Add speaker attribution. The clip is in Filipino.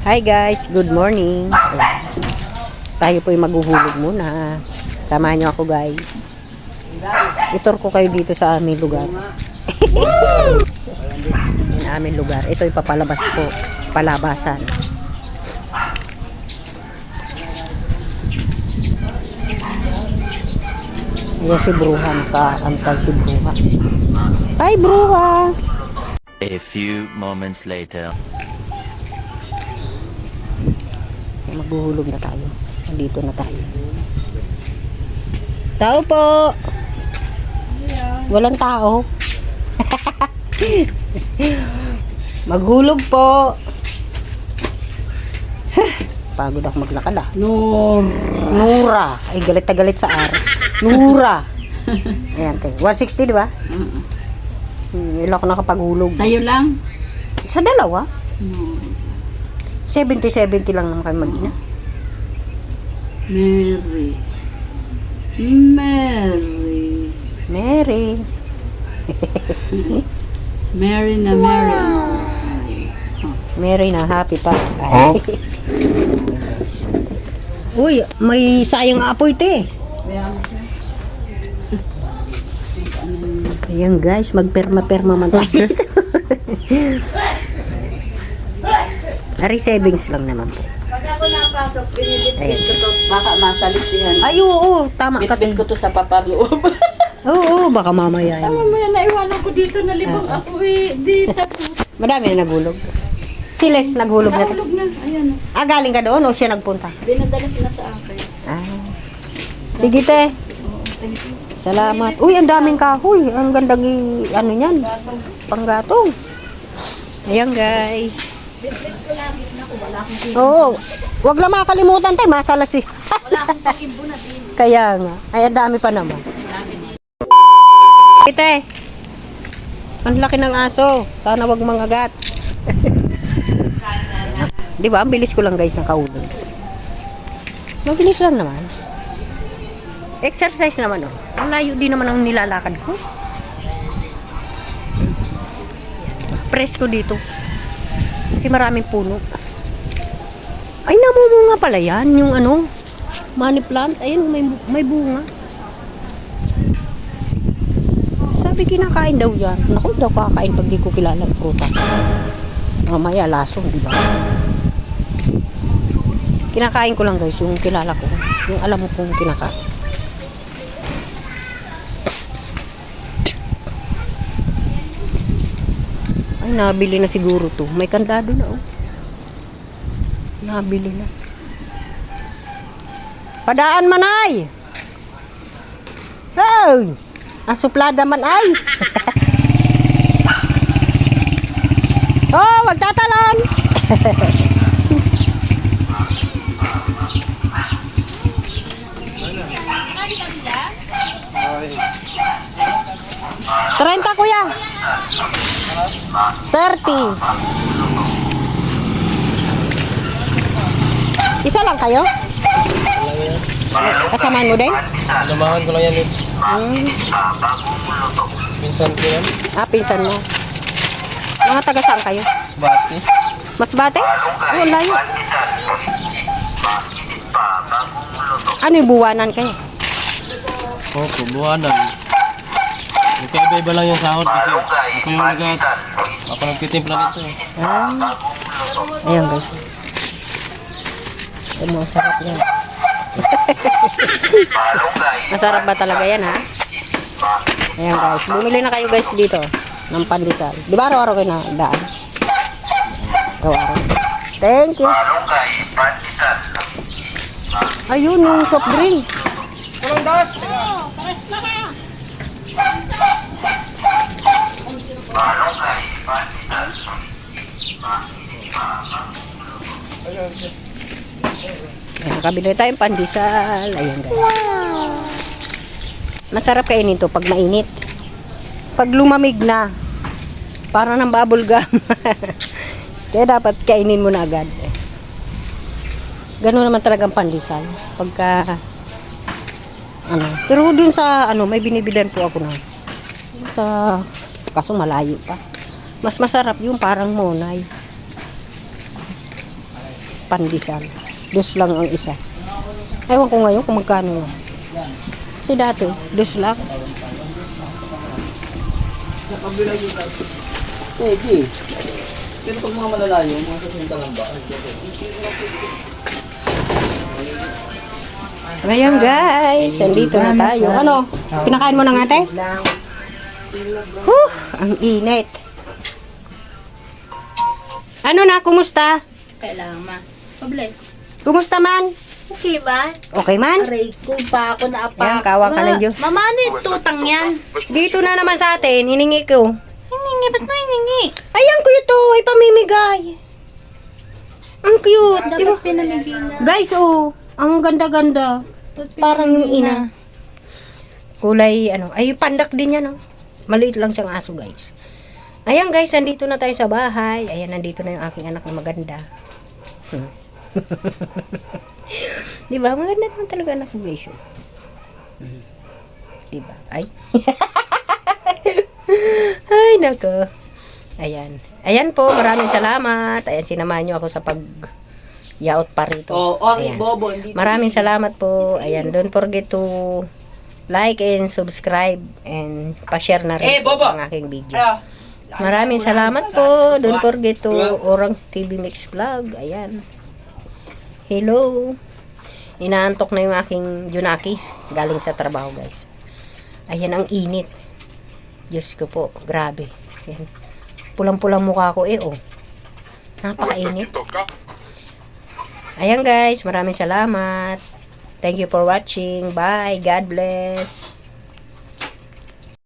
Speaker 1: Hi guys, good morning. Tayo po'y maghuhulog muna. Samahan nyo ako guys. Itur ko kayo dito sa aming lugar. Yung aming lugar. Ito'y papalabas po. Palabasan. Ayan si Bruha. Nakaantay si Bruha. Hi Bruha!
Speaker 2: A few moments later.
Speaker 1: Maghuhulog na tayo. Nandito na tayo. Tao po! Walang tao. Maghulog po. Pagod ako maglakad ah. Nura. Ay galit na galit sa R. Nura. Ayan tayo. 160 di ba? Ilan ako nakapaghulog.
Speaker 3: Sa'yo lang?
Speaker 1: Sa dalawa?
Speaker 3: No.
Speaker 1: 70-70 lang naman kayo mag-ina.
Speaker 3: Mary. Mary na Mary.
Speaker 1: Mary na happy pa. Ay. Uy, may sayang apoy te. Ayan guys, magperma-perma man tayo. Ari savings lang naman po.
Speaker 3: Pag ako napasok, binibit ko to, baka masalis yan.
Speaker 1: Ay, oo, tama ka.
Speaker 3: Bitbit ko to sa papaloob.
Speaker 1: Oo, baka mamaya.
Speaker 3: Tama mo yan, naiwanan ko dito, nalibang ako eh. Di tapos.
Speaker 1: Madami na naghulog. Si Les naghulog na.
Speaker 3: Nahulog na, ayan.
Speaker 1: Galing ka doon o siya nagpunta?
Speaker 3: Binadala sila sa akin.
Speaker 1: Sige te.
Speaker 3: Oo, thank you.
Speaker 1: Salamat. Uy, ang daming kahoy. Ang gandang ano niyan. Panggatong. Ayan guys. Oo. Wag lang makalimutan tayo. Masalas eh. Kaya nga. Ay, ang dami pa naman. Ite. Ang laki ng aso. Sana wag mangagat. Di ba? Ang bilis ko lang guys ng kaulog. Mabilis lang naman. Exercise naman oh. Ang layo din naman ang nilalakad ko. Press ko dito. Kasi maraming puno. Ay, namumunga pala yan. Yung ano, money plant. Ayun, may bunga. Sabi kinakain daw yan. Naku, daw kakain pag di ko kilala ang prutas. Mamaya, lasong, di ba? Kinakain ko lang guys, yung kilala ko. Yung alam mo kung kinakain. Ay, nabili na siguro to. May kandado na oh. Nabili na. Padaan man ay! Hey! Asuplada man ay! Oh, magtatalon! Trenta kuya. 30. Isa lang kayo? Kasamaan mo din?
Speaker 4: Namahan ko lang yan eh. Pinsan ko yan.
Speaker 1: Pinsan mo. Mga taga saan kayo?
Speaker 4: Bati.
Speaker 1: Masbate? Oh, layo. Ano yung buwanan kayo?
Speaker 4: Oo, buwanan. Magkaiba-iba lang yung sahod kasi ako yung ako nagtitimpla nito eh.
Speaker 1: Ayan guys. Ay, masarap yan. Masarap ba talaga yan ha? Ayan guys. Bumili na kayo guys dito ng pandesal. Di ba araw-araw kayo na daan? Araw-araw. Thank you. Ayun yung soft drinks. Ayan, kabili tayong pandesal. Ayan guys. Masarap kainin to pag mainit. Pag lumamig na, para ng bubble gum. Kaya dapat kainin mo na agad. Ganun naman talagang pandesal. Pagka ano, pero dun sa ano, may binibilan po ako na sa kaso malayo pa. Mas masarap yung parang monay. pandesal. Dus lang ang isa. Ewan ko ngayon kung magkano na. Kasi dati, dus lang.
Speaker 5: Sige. Pero pag mga malalayo, mga kasunta lang ba?
Speaker 1: Ngayon guys, andito na tayo. Ano? Pinakain mo na nga, te? Ang init. Ano na, kumusta?
Speaker 3: Kailangan ma. Pabless.
Speaker 1: Kumusta man?
Speaker 3: Okay ba?
Speaker 1: Okay man?
Speaker 3: Aray ko pa ako na apa.
Speaker 1: Yan, kawang ka ng Diyos.
Speaker 3: Mama, ano yung tutang yan?
Speaker 1: Dito na naman sa atin, hiningi ko.
Speaker 3: Hiningi, ba't mo hiningi?
Speaker 1: Ayan ko ito, ipamimigay. Ang cute, di ba?
Speaker 3: Dapat pinamigay na.
Speaker 1: Guys, oh, ang ganda-ganda. Parang yung ina. Kulay, ano, ay pandak din yan, oh. Maliit lang siyang aso, guys. Ayan, guys, nandito na tayo sa bahay. Ayan, nandito na yung aking anak na maganda. Di ba? Maganda naman talaga anak ko, guys. Di ba? Ay. Ay, nako. Ayan. Ayan po, maraming salamat. Ayan, sinamahan nyo ako sa yaot pa rito. Ayan. Maraming salamat po. Ayan, don't forget to like and subscribe and pa-share na rin po ang aking video. Maraming salamat po. Don't forget to Orang TV Mix Vlog. Ayan. Hello. Inaantok na yung aking Junakis galing sa trabaho, guys. Ayan, ang init. Diyos ko po, grabe. Ayan. Pulang-pulang mukha ko oh. Napakainit. Ayan guys, maraming salamat. Thank you for watching. Bye. God bless.